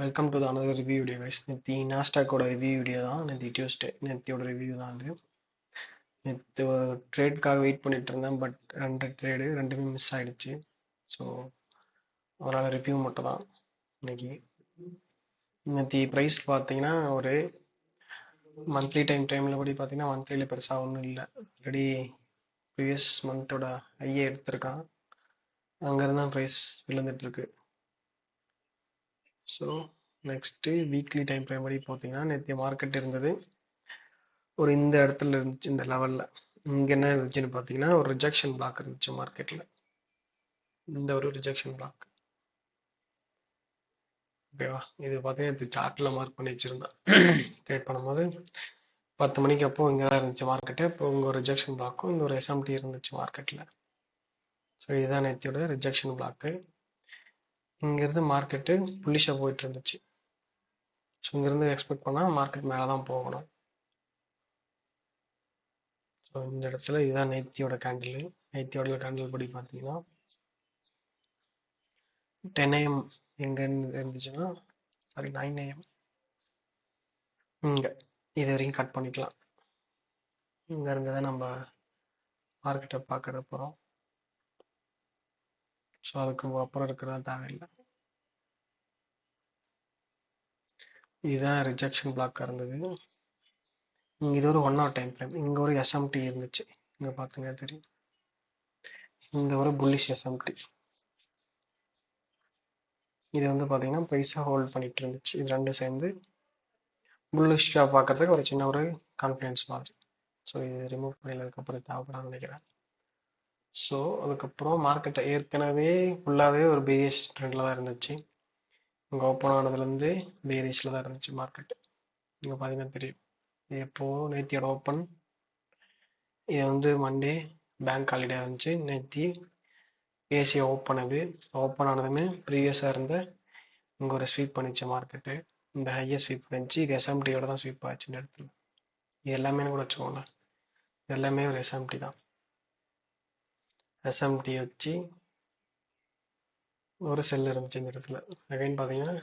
Welcome to another review video guys. நேற்று நாஸ்டாக்கோட review video தான். நேற்று டியூஸ்டே நேத்தியோட ரிவ்யூ தான் அது. நேற்று ட்ரேட்காக வெயிட் பண்ணிட்டு இருந்தேன், பட் ரெண்டுமே மிஸ் ஆயிடுச்சு. ஸோ அதனால் ரிவ்யூ மட்டும் தான் இன்னைக்கு. நேற்று ப்ரைஸ் பார்த்தீங்கன்னா ஒரு மந்த்லி டைமில் படி பார்த்தீங்கன்னா மந்த்லியில் பெருசாக ஒன்றும் இல்லை. ஆல்ரெடி ப்ரீவியஸ் மந்தோட ஐயே எடுத்திருக்கான், அங்கேருந்து தான் ப்ரைஸ் விழுந்துட்டுருக்கு. So next weekly time frame படி பார்த்தீங்கன்னா நேற்று மார்க்கெட் இருந்தது ஒரு இந்த இடத்துல இருந்துச்சு, இந்த லெவலில். இங்கே என்ன இருந்துச்சுன்னு பார்த்தீங்கன்னா ஒரு ரிஜெக்ஷன் பிளாக் இருந்துச்சு மார்க்கெட்டில். இந்த ஒரு ரிஜெக்ஷன் பிளாக், ஓகேவா? இது பார்த்தீங்கன்னா இது சார்ட்டில் மார்க் பண்ணி வச்சுருந்தேன். ட்ரேட் பண்ணும்போது 10 மணிக்கு அப்போ இங்கே தான் இருந்துச்சு மார்க்கெட்டு. இப்போ இங்கே ஒரு ரிஜெக்ஷன் பிளாக்கும் இங்கே ஒரு எஸ்எம்டி இருந்துச்சு மார்க்கெட்டில். ஸோ இதுதான் நேத்தியோட ரிஜெக்ஷன் பிளாக்கு. இங்கேருந்து மார்க்கெட்டு புல்லிஷாக போயிட்டு இருந்துச்சு. ஸோ இங்கேருந்து எக்ஸ்பெக்ட் பண்ணால் மார்க்கெட் மேலே தான் போகணும். ஸோ இந்த இடத்துல இதுதான் நேத்தியோட கேண்டில். நேத்தியோட கேண்டில் படி பார்த்தீங்கன்னா 10 AM எங்கே இருந்துச்சுன்னா, சாரி 9 AM இங்கே இது வரைக்கும் கட் பண்ணிக்கலாம். இங்கே இருந்து தான் நம்ம மார்க்கெட்டை பார்க்குற போகிறோம். ஸோ அதுக்கு அப்புறம் இருக்கிறதா தேவையில்லை. இதுதான் ரிஜெக்ஷன் பிளாக்காக இருந்தது. இங்கே இது ஒரு 1 hour டைம் ஃப்ரேம். இங்கே ஒரு எஸ்எம்டி இருந்துச்சு, இங்கே பார்த்துங்க தெரியும். இந்த ஒரு புல்லிஷ் எஸ்எம்டி. இது வந்து பார்த்தீங்கன்னா ப்ரைஸாக ஹோல்ட் பண்ணிட்டு இருந்துச்சு. இது ரெண்டும் சேர்ந்து புல்லிஷாக பார்க்கறதுக்கு ஒரு சின்ன ஒரு கான்ஃபிடன்ஸ் மாதிரி. ஸோ இது ரிமூவ் பண்ணினதுக்கப்புறம் தேவைப்படாதுன்னு நினைக்கிறேன். ஸோ அதுக்கப்புறம் மார்க்கெட்டை ஏற்கனவே ஃபுல்லாகவே ஒரு பேரிஷ் ட்ரெண்டில் தான் இருந்துச்சு. இங்கே ஓப்பன் ஆனதுலேருந்து பேரிஷில் தான் இருந்துச்சு மார்க்கெட்டு. இங்கே பார்த்தீங்கன்னா தெரியும். இது எப்போது நேத்தியோட ஓப்பன், இது வந்து மண்டே பேங்க் ஹாலிடே இருந்துச்சு. நேத்தி ஏசியை ஓப்பன், அது ஓப்பன் ஆனதுமே ப்ரீவியஸாக இருந்த இங்கே ஒரு ஸ்வீப் பண்ணிச்சு மார்க்கெட்டு. இந்த ஹையை ஸ்வீப் பண்ணிச்சு. இது எஸ்எம்டியோட தான் ஸ்வீப் ஆச்சு இந்த இடத்துல. இது எல்லாமே கூட வச்சுக்கோங்க, இது எல்லாமே ஒரு எஸ்எம்டி தான். எஸ்எம்டி வச்சு ஒரு செல் இருந்துச்சு இந்த இடத்துல. அகைன் பார்த்தீங்கன்னா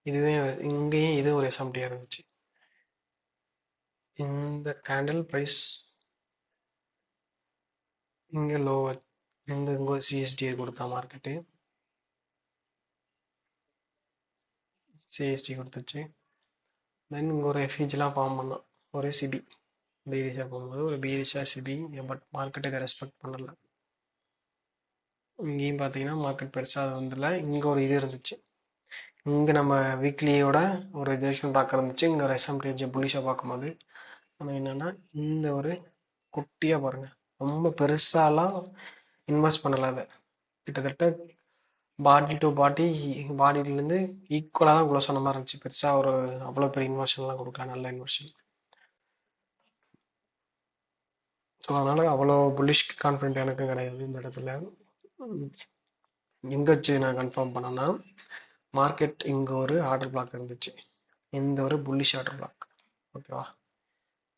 இதுவே இங்கேயும் இது ஒரு எஸ்எம்டியாக இருந்துச்சு. இந்த கேண்டில் ப்ரைஸ் இங்கே லோ, இங்கே ஒரு சிஎஸ்டியை கொடுத்தா மார்க்கெட்டு, சிஎஸ்டி கொடுத்துச்சு. தென் இங்கே ஒரு எஃப்இஜிலாம் ஃபார்ம் பண்ணோம், ஒரு சிபி பீரிஷாக போகும்போது ஒரு பீரிஷா சிபி. பட் மார்க்கெட்டை இதை ரெஸ்பெக்ட் பண்ணலை. இங்கேயும் பார்த்தீங்கன்னா மார்க்கெட் பெருசாக அது வந்துடல. இங்கே ஒரு இது இருந்துச்சு, இங்கே நம்ம வீக்லியோட ஒரு ரிஜெக்ஷன் பிளாக் இருந்துச்சு. இங்கே ஒரு எஸ்எம்டி புல்லிஷாக பார்க்கும்போது ஆனால் என்னென்னா இந்த ஒரு குட்டியாக பாருங்கள், ரொம்ப பெருசாலாம் இன்வெஸ்ட் பண்ணலை. அதை கிட்டத்தட்ட பாடி டு பாடியிலேருந்து ஈக்குவலாக தான் க்ளோஸ் ஆன மாதிரி இருந்துச்சு. பெருசாக ஒரு அவ்வளோ பெரிய இன்வெர்ஷன்லாம் கொடுக்கல, நல்ல இன்வெர்ஷன். ஸோ அதனால் அவ்வளோ புல்லிஷ் கான்ஃபிடென்ட் எனக்கு கிடையாது இந்த இடத்துல. எங்கே வச்சு நான் கன்ஃபார்ம் பண்ணேன்னா, மார்க்கெட் இங்கே ஒரு ஆர்டர் பிளாக் இருந்துச்சு, இந்த ஒரு புல்லிஷ் ஆர்டர் பிளாக், ஓகேவா?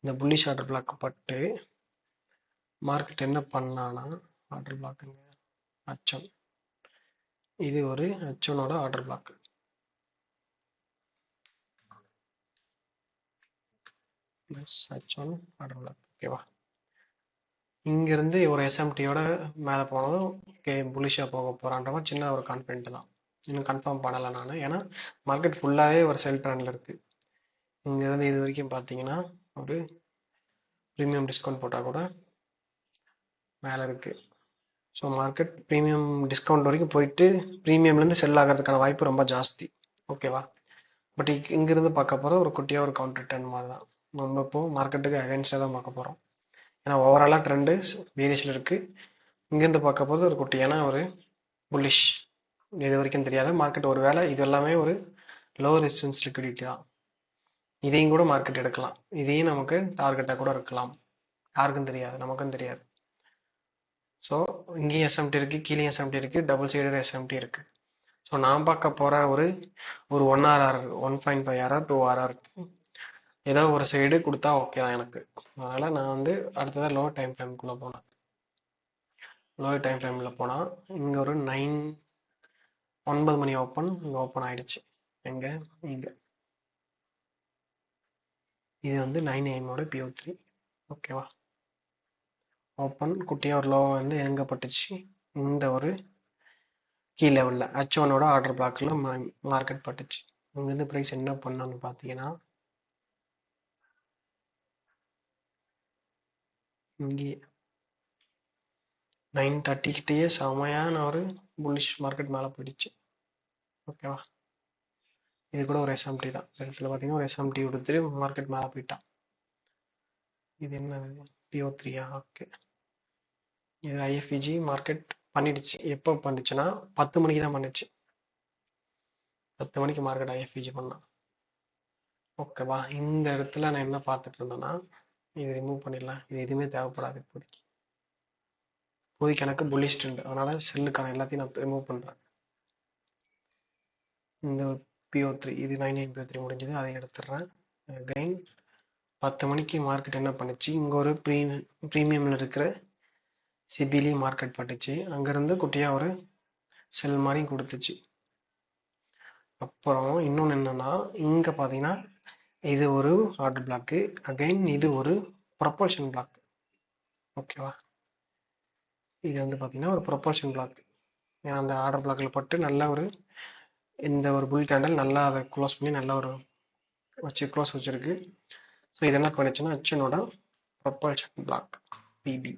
இந்த புல்லிஷ் ஆர்டர் பிளாக் பட்டு மார்க்கெட் என்ன பண்ணான்னா, ஆர்டர் பிளாக்குங்க H1, இது ஒரு H1ஓட order block. H1 order block, ஓகேவா? இங்கேருந்து ஒரு எஸ்எம்டியோட மேலே போனதும் ஓகே புல்லிஷாக போக போகிறான்ற மாதிரி சின்ன ஒரு கான்ஃபிடென்ட் தான். இன்னும் கன்ஃபார்ம் பண்ணலை நான், ஏன்னா மார்க்கெட் ஃபுல்லாகவே ஒரு செல் ட்ரெண்டில் இருக்குது. இங்கேருந்து இது வரைக்கும் பார்த்தீங்கன்னா ஒரு ப்ரீமியம் டிஸ்கவுண்ட் போட்டால் கூட மேலே இருக்குது. ஸோ மார்க்கெட் ப்ரீமியம் டிஸ்கவுண்ட் வரைக்கும் போயிட்டு ப்ரீமியம்லேருந்து செல் ஆகிறதுக்கான வாய்ப்பு ரொம்ப ஜாஸ்தி, ஓகேவா? பட் இங்கேருந்து பார்க்க போகிறது ஒரு குட்டியாக ஒரு கவுண்டர் ட்ரெண்ட் மாதிரி தான். நம்ம இப்போது மார்க்கெட்டுக்கு அகைன்ஸ்டாக தான் பார்க்க போகிறோம், ஏன்னா ஓவராலாக ட்ரெண்டு வேரியேஷன் இருக்குது. இங்கேருந்து பார்க்க போகிறது ஒரு குட்டியான ஒரு புல்லிஷ். இது வரைக்கும் தெரியாத மார்க்கெட் ஒரு வேளை இது எல்லாமே ஒரு லோ ரெசிஸ்டன்ஸ் லிக்விடிட்டி தான். இதையும் கூட மார்க்கெட் எடுக்கலாம், இதையும் நமக்கு டார்கெட்டாக கூட இருக்கலாம், யாருக்கும் தெரியாது, நமக்கும் தெரியாது. ஸோ இங்கேயும் எஸ்எம்டி இருக்குது, கீழே எஸ்எம்டி இருக்குது, டபுள் சைடட் எஸ்எம்டி இருக்குது. ஸோ நான் பார்க்க போகிற ஒரு 1 RR 1.5 RR 2 RR ஏதோ ஒரு சைடு கொடுத்தா ஓகே தான் எனக்கு. அதனால் நான் வந்து அடுத்ததாக லோ டைம் ஃப்ரேம்குள்ளே போனேன். லோ டைம் ஃப்ரேமில் போனால் இங்கே ஒரு 9 9 மணி ஓப்பன், இங்கே ஓப்பன் ஆயிடுச்சு. எங்க இங்க இது வந்து 9 AM PO3. ஓகேவா? ஓப்பன் குட்டியாக ஒரு லோ வந்து எங்கே பட்டுச்சு, இந்த ஒரு கீ லெவலில் H1 ஆர்டர் பிளாக்ல மார்க்கெட் பட்டுச்சு. இங்கேருந்து ப்ரைஸ் என்ன பண்ணணும்னு பார்த்தீங்கன்னா, இங்கே 9:30 கிட்டேயே செமையான ஒரு புல்லிஷ் மார்க்கெட் மேலே போயிடுச்சு. ஓகேவா? இது கூட ஒரு எஸ்எம்டி தான். இந்த இடத்துல பார்த்தீங்கன்னா ஒரு எஸ்எம்டி கொடுத்துட்டு மார்க்கெட் மேலே போயிட்டான். இது என்ன PO3? ஓகே, இது ஐஎஃப்இஜி மார்க்கெட் பண்ணிடுச்சு. எப்போ பண்ணிச்சுன்னா 10 மணிக்கு தான் பண்ணிச்சு. 10 மணிக்கு மார்க்கெட் ஐஎஃப்இஜி பண்ணான். ஓகேவா? இந்த இடத்துல நான் என்ன பார்த்துட்டு இருந்தேன்னா, இது ரிமூவ் பண்ணிடலாம். இது எதுவுமே தேவைப்படாது இப்போதைக்கு. இப்போதைக்கு எனக்கு புல்லிஷ் ட்ரெண்ட், அதனால செல்லுக்கான எல்லாத்தையும் நான் ரிமூவ் பண்ணுறேன். இந்த PO3 இது 9 PO3 முடிஞ்சது, அதை எடுத்துடுறேன். அகைன் 10 மணிக்கு மார்க்கெட் என்ன பண்ணுச்சு, இங்கே ஒரு ப்ரீமியமில் இருக்கிற சிபிலி மார்க்கெட் பட்டுச்சு. அங்கேருந்து குட்டியாக ஒரு செல் மாதிரி கொடுத்துச்சு. அப்புறம் இன்னொன்று என்னன்னா, இங்கே பார்த்தீங்கன்னா இது ஒரு ஆர்டர் பிளாக்கு, அகைன் இது ஒரு ப்ரொபல்ஷன் பிளாக். ஓகேவா? இது வந்து பார்த்தீங்கன்னா ஒரு ப்ரொபல்ஷன் பிளாக். ஏன்னா அந்த ஆர்டர் பிளாக்கில் பட்டு நல்ல ஒரு இந்த ஒரு புல் கேண்டல் நல்லா அதை க்ளோஸ் பண்ணி நல்லா ஒரு க்ளோஸ் வச்சிருக்கு. ஸோ இது என்ன பண்ணுச்சுன்னா H1 ப்ரொபல்ஷன் பிளாக் பிபி.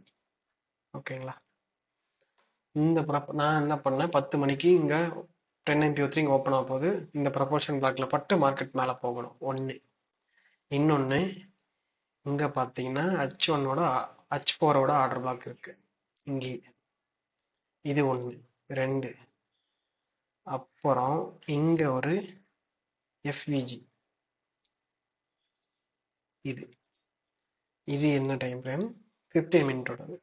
ஓகேங்களா? இந்த நான் என்ன பண்ணேன், 10 மணிக்கு இங்கே 10 MPO3 இங்கே ஓப்பன் ஆக போகுது. இந்த ப்ரொபல்ஷன் பிளாக்ல பட்டு மார்க்கெட் மேலே போகணும் ஒன்று. இன்னொன்று இங்கே பார்த்தீங்கன்னா H4 ஆர்டர் பிளாக் இருக்கு இங்கே. இது ஒன்று. 2. அப்புறம் இங்கே ஒரு எஃப்விஜி. இது இது என்ன டைம் ஃப்ரேம்? 15 மினிட்டோடது.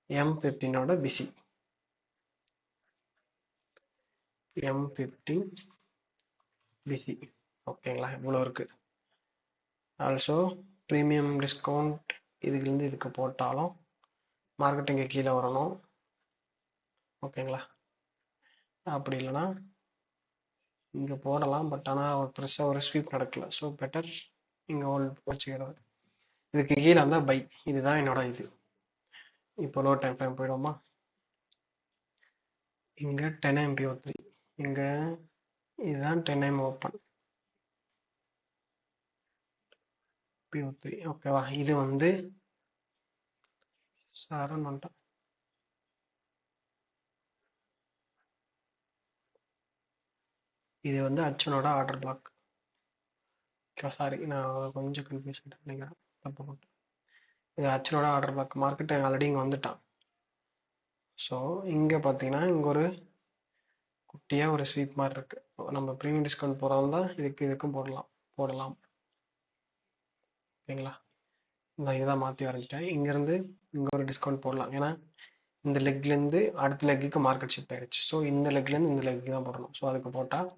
M15 பிசி. M15 பிசி. ஓகேங்களா? இவ்வளோ இருக்கு. ஆல்சோ ப்ரீமியம் டிஸ்கவுண்ட் இதுலேருந்து இதுக்கு போட்டாலும் மார்க்கெட் இங்கே கீழே வரணும். ஓகேங்களா? அப்படி இல்லைன்னா இங்கே போடலாம், பட் ஆனால் ஒரு பெருசாக ஒரு ஸ்வீப் நடக்கல. ஸோ பெட்டர் இங்கே வச்சுக்கிறது. இதுக்கு கீழே இருந்தால் பை. இதுதான் என்னோட இது. இப்போ லோ டைம் ஃப்ரேம் போயிடுவோமா? இங்கே 10 MPO3 இங்கே இதுதான் 10 M ஓப்பன் PO3. ஓகேவா? இது வந்து சாரன் வந்துட்டேன். இது வந்து H1 order black. Okay, sorry, நான் கொஞ்சம் கன்ஃபியூஸ் நினைக்கிறேன், தப்பு போட்டேன். இது H1 order black. Market already இங்கே வந்துட்டான். ஸோ இங்கே பார்த்தீங்கன்னா இங்கே ஒரு குட்டியாக ஒரு ஸ்வீப் மாதிரி இருக்கு. நம்ம ப்ரீமியம் டிஸ்கவுண்ட் போகிறதா இதுக்கும் போடலாம். ஓகேங்களா? நான் இதான் மாற்றி வரைஞ்சிட்டேன். இங்கேருந்து இங்கே ஒரு டிஸ்கவுண்ட் போடலாம். ஏன்னா இந்த லெக்லேருந்து அடுத்த லெக்குக்கு மார்க்கெட் ஷிஃப்ட் ஆயிடுச்சு. ஸோ இந்த லெக்லேருந்து இந்த லெக்கு தான் போடணும். ஸோ அதுக்கு போட்டால்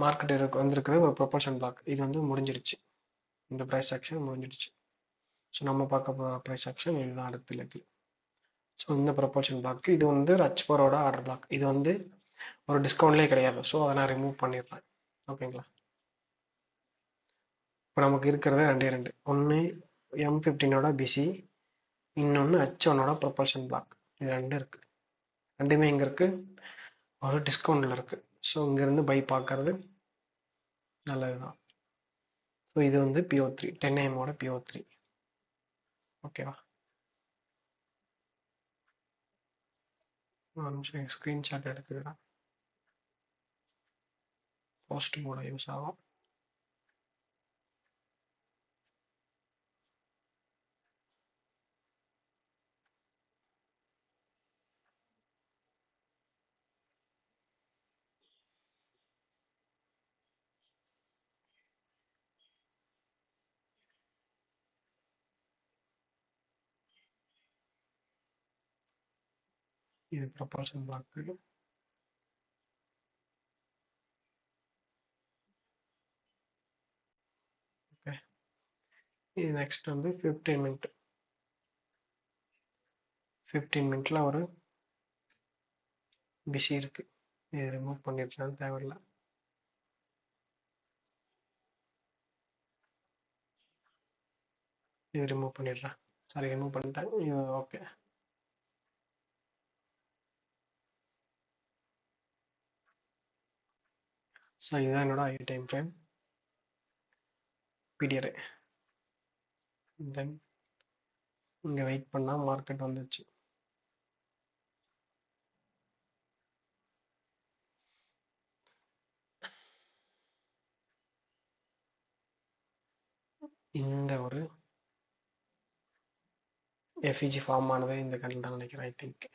மார்க்கெட் வந்திருக்கிறது ஒரு ப்ரொபோர்ஷன் பிளாக். இது வந்து முடிஞ்சிடுச்சு. இந்த ப்ரைஸ் ஆக்ஷன் முடிஞ்சிடுச்சு. ஸோ நம்ம பார்க்க போகிற ப்ரைஸ் ஆக்ஷன் இதுதான் அடுத்த லெக்கு. ஸோ இந்த ப்ரொபோர்ஷன் பிளாக் இது வந்து H4 ஆர்டர் பிளாக். இது வந்து ஒரு டிஸ்கவுண்ட்லேயே கிடையாது. ஸோ அதை நான் ரிமூவ் பண்ணிடுறேன். ஓகேங்களா? இப்போ நமக்கு இருக்கிறது 2. ஒன்று M15 பிசி, இன்னொன்று H1 ப்ரொபல்ஷன் பிளாக். இது 2 இருக்கு. ரெண்டுமே இங்கே இருக்கு, ஒரு டிஸ்கவுண்ட்ல இருக்கு. ஸோ இங்கேருந்து பை பார்க்கறது நல்லது தான். ஸோ இது வந்து PO3 10 AM PO3. ஓகேவா? நான் ஸ்க்ரீன்ஷாட் எடுத்துக்கிறேன், போஸ்ட் போட யூஸ் ஆகும். இது ப்ரொபல்ஷன் பிளாக். ஓகே, இது நெக்ஸ்ட் வந்து 15 மினிட். 15 மினிட்ல ஒரு பிசி இருக்கு. இது ரிமூவ் பண்ணிடலாம், தேவையில்லை. இது ரிமூவ் பண்ணிடுறேன். சாரி, ரிமூவ் பண்ணிட்டேன். இது ஓகே. ஸோ இதுதான் என்னோட ஐ டைம் ஃப்ரேம் பீரியடு. தென் இங்கே வெயிட் பண்ணால் மார்க்கெட் வந்துச்சு. இந்த ஒரு எஃப்இஜி ஃபார்ம் ஆனது இந்த கடல் தான் நினைக்கிறேன், ஐ திங்க்.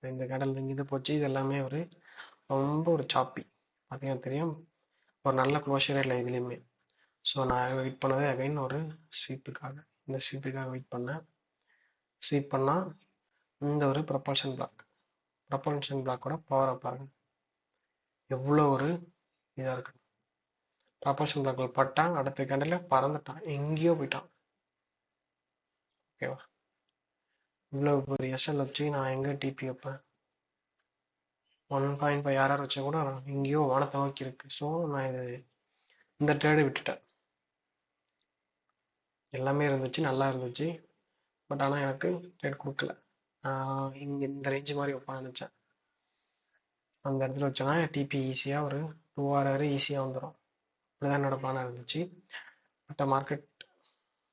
இந்த கடல் இங்கே போச்சு. இது எல்லாமே ஒரு ரொம்ப ஒரு சாப்பி, பார்த்தீங்கன்னா தெரியும். ஒரு நல்ல க்ளோஷரே இல்லை இதுலேயுமே. ஸோ நான் வெயிட் பண்ணது அகைன் ஒரு ஸ்வீப்புக்காக. இந்த ஸ்வீப்புக்காக வெயிட் பண்ணேன். ஸ்வீப் பண்ணால் இந்த ஒரு ப்ரொபல்ஷன் பிளாக்கோட பவரை பாருங்க, எவ்வளோ ஒரு இதாக இருக்கு. ப்ரொபல்ஷன் பிளாக்கில் பட்டான், அடுத்த கேண்டில் பறந்துட்டான், எங்கேயோ போயிட்டான். ஓகேவா? இவ்வளோ ஒரு எஸ்எல் வச்சு நான் எங்கே டிபி வைப்பேன்? 1.5 RR வச்சா கூட எங்கேயோ வானத்தை நோக்கி இருக்கு. ஸோ நான் இது இந்த ட்ரேடு விட்டுட்டேன். எல்லாமே இருந்துச்சு, நல்லா இருந்துச்சு. பட் ஆனால் எனக்கு ட்ரேட் கொடுக்கல. இங்கே இந்த ரேஞ்சு மாதிரி வைப்பான்னு நினச்சேன். அந்த இடத்துல வச்சோன்னா டிபி ஈஸியாக ஒரு 2 RR ஈஸியாக வந்துடும். இப்படிதான் என்னோட பிளானாக இருந்துச்சு. பட் மார்க்கெட்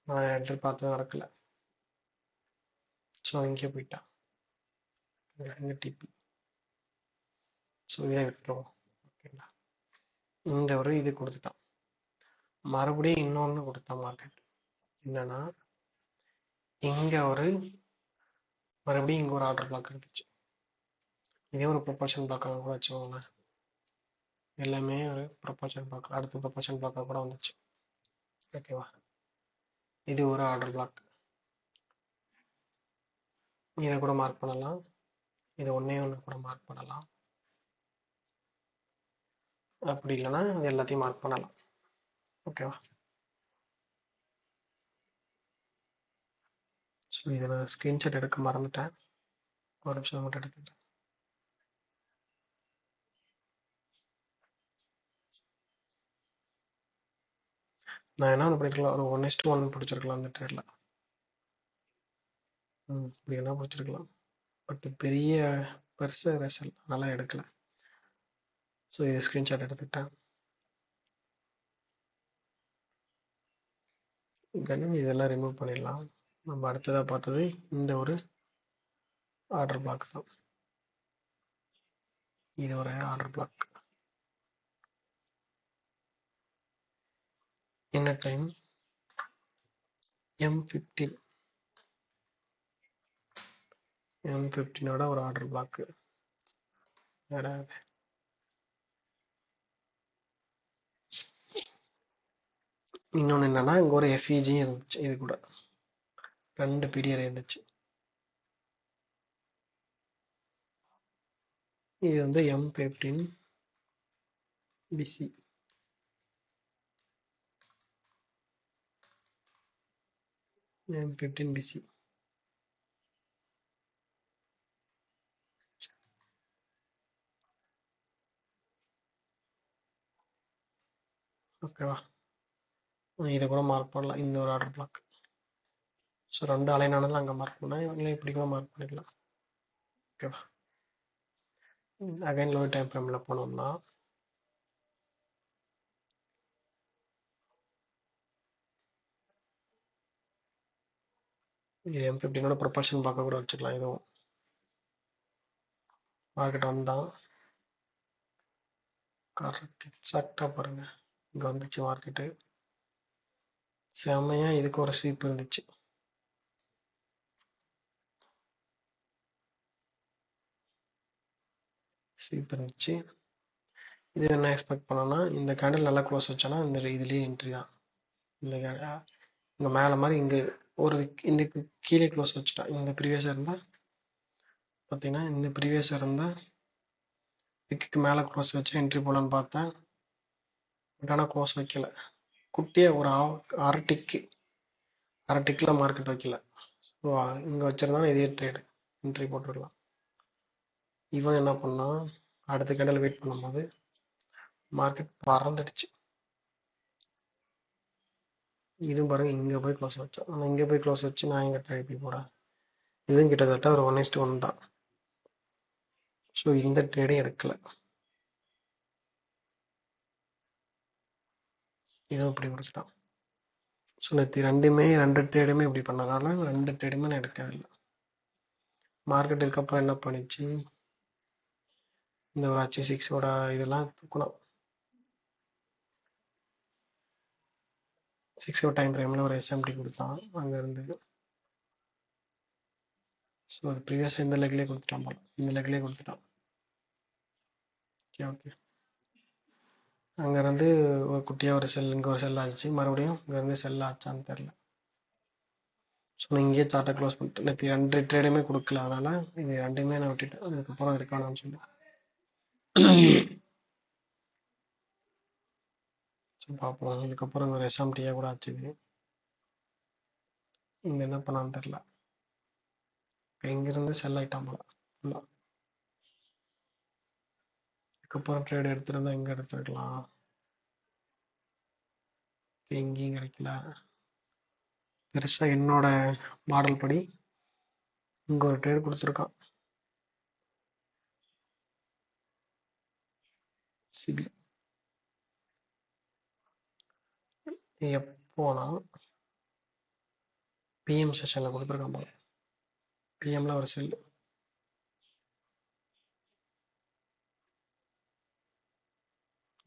நான் எதிர்பார்த்தது நடக்கல. ஸோ இங்கே போயிட்டான், இங்கே டிபி. ஸோ இதை விட்டுருவோம். ஓகேங்களா? இந்த ஒரு இது கொடுத்துட்டான். மறுபடியும் இன்னொன்று கொடுத்தான் மார்க்கெட். என்னன்னா இங்கே ஒரு மறுபடியும் இங்கே ஒரு ஆர்டர் பிளாக் இருந்துச்சு. இதே ஒரு ப்ரொபல்ஷன் பிளாக்காக கூட வச்சுக்கோங்க. எல்லாமே ஒரு ப்ரொபல்ஷன் பிளாக், அடுத்த ப்ரொபல்ஷன் பிளாக்காக கூட வந்துச்சு. ஓகேவா? இது ஒரு ஆர்டர் பிளாக். இதை கூட மார்க் பண்ணலாம். இது ஒன்றே ஒன்று கூட மார்க் பண்ணலாம். அப்படி இல்லைன்னா இது எல்லாத்தையும் மார்க் பண்ணலாம். ஓகேவா? ஸோ இதை நான் ஸ்க்ரீன்ஷாட் எடுக்க மறந்துட்டேன். ஒரு நிமிஷம் மட்டும் எடுத்துட்டேன். நான் என்ன பண்ணிருக்கலாம், ஒரு 1:1 பிடிச்சிருக்கலாம் அந்த ட்ரேடில். இப்படி என்ன பிடிச்சிருக்கலாம். பட் பெரிய பெருசு ரெசல் நல்லா எடுக்கல. ஸோ இது ஸ்க்ரீன்ஷாட் எடுத்துக்கிட்டேன். தென் இதெல்லாம் ரிமூவ் பண்ணிடலாம். நம்ம அடுத்ததாக பார்த்தது இந்த ஒரு ஆர்டர் பிளாக் தான். இது ஒரு ஆர்டர் பிளாக். என்ன டைம்? M15. M15ஓட ஒரு ஆர்டர் பிளாக்கு. இன்னொன்று என்னன்னா இங்கே ஒரு எஃப்இஜியும் இருந்துச்சு. இது கூட 2 பீரியட் இருந்துச்சு. இது வந்து M15 BC. M15 BC. ஓகேவா? இதை கூட மார்க் பண்ணலாம், இந்த ஒரு ஆர்டர் பிளாக். ஸோ 2 அலைன் ஆனதில் அங்கே மார்க் பண்ணேன், இல்லை இப்படி கூட மார்க் பண்ணிக்கலாம். ஓகேவா? அகைன் லோ டைம் ஃப்ரேமில் போனோம்னா இது M15ஓட ப்ரொபல்ஷன் பார்க்க கூட வச்சுக்கலாம். இதுவும் மார்க்கெட் வந்தான், கரெக்ட் எக்ஸாக்டாக பாருங்க, இங்கே வந்துச்சு மார்க்கெட்டு. செம்மையாக இதுக்கு ஒரு ஸ்வீப் இருந்துச்சு. இது என்ன எக்ஸ்பெக்ட் பண்ணோன்னா இந்த கேண்டில் நல்லா க்ளோஸ் வச்சோன்னா இந்த இதுலேயே என்ட்ரி தான். இந்த இங்கே மேலே மாதிரி இங்கே ஒரு இதுக்கு கீழே க்ளோஸ் வச்சுட்டா. இந்த ப்ரீவியஸாக இருந்தால் பார்த்தீங்கன்னா இந்த ப்ரீவியஸாக இருந்தால் விக்கு மேலே க்ளோஸ் வச்சு என்ட்ரி போடலான்னு பார்த்தேன். பட் ஆனால் க்ளோஸ் வைக்கல. குட்டியாக ஒரு அரை டிக்கில் மார்க்கெட் வைக்கல. ஸோ இங்கே வச்சுருந்தாலும் இதே ட்ரேடு என்ட்ரி போட்டுருக்கலாம். இவன் என்ன பண்ணால் அடுத்த கேண்டில் வெயிட் பண்ணும்போது மார்க்கெட் பறந்துடுச்சு. இதுவும் பாருங்க இங்கே போய் க்ளோஸ் வச்சோம். ஆனால் இங்கே போய் க்ளோஸ் வச்சு நான் இங்கே ட்ரேட் போகிறேன். இதுவும் கிட்டத்தட்ட ஒரு 1:1 தான். ஸோ இந்த ட்ரேடே எடுக்கல. இதுவும் இப்படி முடிச்சிட்டான். ஸோ நேற்று ரெண்டு ட்ரேடுமே இப்படி பண்ணதால 2 ட்ரேடுமே நான் எடுக்கவே இல்லை. மார்க்கெட் இதுக்கப்புறம் என்ன பண்ணிச்சு, இந்த ஒரு H6ஓட இதெல்லாம் தூக்கணும். 6 டைம் ஃப்ரேமில் ஒரு SMT கொடுத்தான் அங்கேருந்து. ஸோ அது ப்ரீவியஸாக இந்த லெக்லேயே கொடுத்துட்டான் போல, இந்த லெக்லேயே கொடுத்துட்டான். Okay okay. அங்கேருந்து ஒரு குட்டியாக ஒரு செல், இங்கே ஒரு செல் ஆச்சு, மறுபடியும் இங்கேருந்து செல் ஆச்சான்னு தெரில. ஸோ நான் இங்கேயே சார்ட்டை க்ளோஸ் பண்ணிட்டு நேற்று 2 ட்ரேடுமே கொடுக்கல, அதனால் இது 2மே நான் விட்டுட்டேன். அதுக்கப்புறம் இருக்கானான்னு சொல்லி ஸோ பார்ப்போம். இதுக்கப்புறம் ஒரு SMTயாக கூட ஆச்சு. இங்கே என்ன பண்ணான்னு தெரில. இங்கேருந்து செல் ஆகிட்டான் போல ஃபுல்லாக. இதுக்கப்புறம் ட்ரேட் எடுத்துருந்தா எங்கே எடுத்துருக்கலாம். எங்கேயும் கிடைக்கல. பெருசாக என்னோட மாடல் படி இங்கே ஒரு ட்ரேட் கொடுத்துருக்கான் சிபி. எப்போனா பிஎம் செஷனில் கொடுத்துருக்கான் போல. பிஎம்ல ஒரு செல்.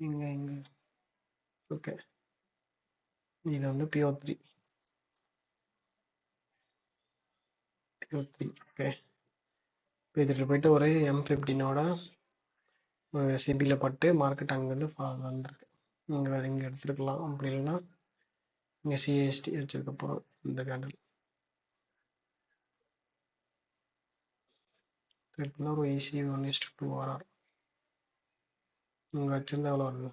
இங்கே ஓகே. இது வந்து PO3 ஓகே. இப்போ இதில் போயிட்டு ஒரு M15ஓட ஒரு சிபியில் பட்டு மார்க்கெட் அங்கேருந்து வந்திருக்கு. இங்கே எடுத்துருக்கலாம். அப்படி இல்லைன்னா இங்கே CST வச்சதுக்கப்புறம் இந்த கேண்டில் ஒரு EC 1:2 வரார். இங்கே வச்சிருந்தா எவ்வளோ வருது,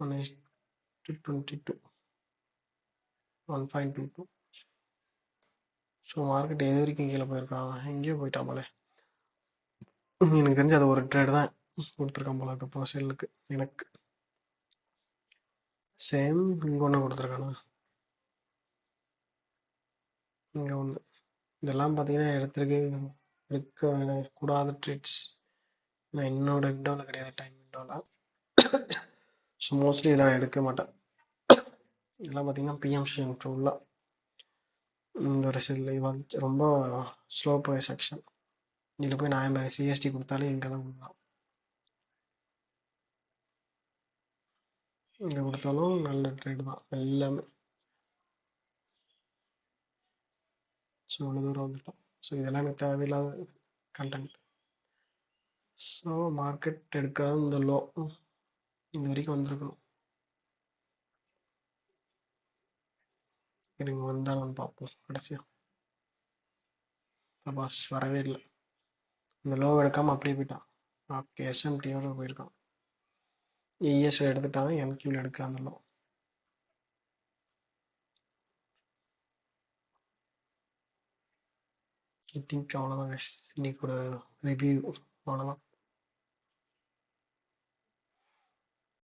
1:22, 1.22. ஸோ மார்க்கெட் எது வரைக்கும் கீழே போயிருக்கான், எங்கேயோ போயிட்டான் போல. எனக்கு தெரிஞ்சு அது ஒரு ட்ரேடு தான் கொடுத்துருக்கான் போல. அதுக்கப்புறம் செல்லுக்கு எனக்கு சேம் இங்கே ஒன்று கொடுத்துருக்கானா, இங்கே ஒன்று. இதெல்லாம் பார்த்தீங்கன்னா எடுக்க கூடாத ட்ரேட்ஸ். நான் என்னோட விண்டோவில் கிடையாது, டைம் விண்டோவில். ஸோ மோஸ்ட்லி இதெல்லாம் எடுக்க மாட்டேன். இதெல்லாம் பார்த்தீங்கன்னா பிஎம் செஷன் ஃபுல்லாக இந்த ஒரு செல் இது வந்து ரொம்ப ஸ்லோ ப்ரைஸ் செக்ஷன். இதில் போய் நான் CST கொடுத்தாலே இங்கே தான் கொடுக்கலாம். இங்கே கொடுத்தாலும் நல்ல ட்ரேடு தான் எல்லாமே. ஸோ அவ்வளோ தூரம் வந்துட்டோம். ஸோ இதெல்லாம் எனக்கு தேவையில்லாத கண்டென்ட். ஸோ மார்க்கெட் எடுக்காத இந்த லோ இந்த வரைக்கும் வந்திருக்கணும். எனக்கு வந்தாலும் பார்ப்போம். கடைசியாக பாஸ் வரவே இல்லை. இந்த லோ எடுக்காமல் அப்படியே போயிட்டான். ஓகே, SMTயோட போயிருக்கான். ES எடுத்துட்டாங்க, NQவில் எடுக்க அந்த லோ. ஐ திங்க் அவ்வளோதான் இன்னைக்கு ஒரு ரிவ்யூ. அவ்வளோதான்.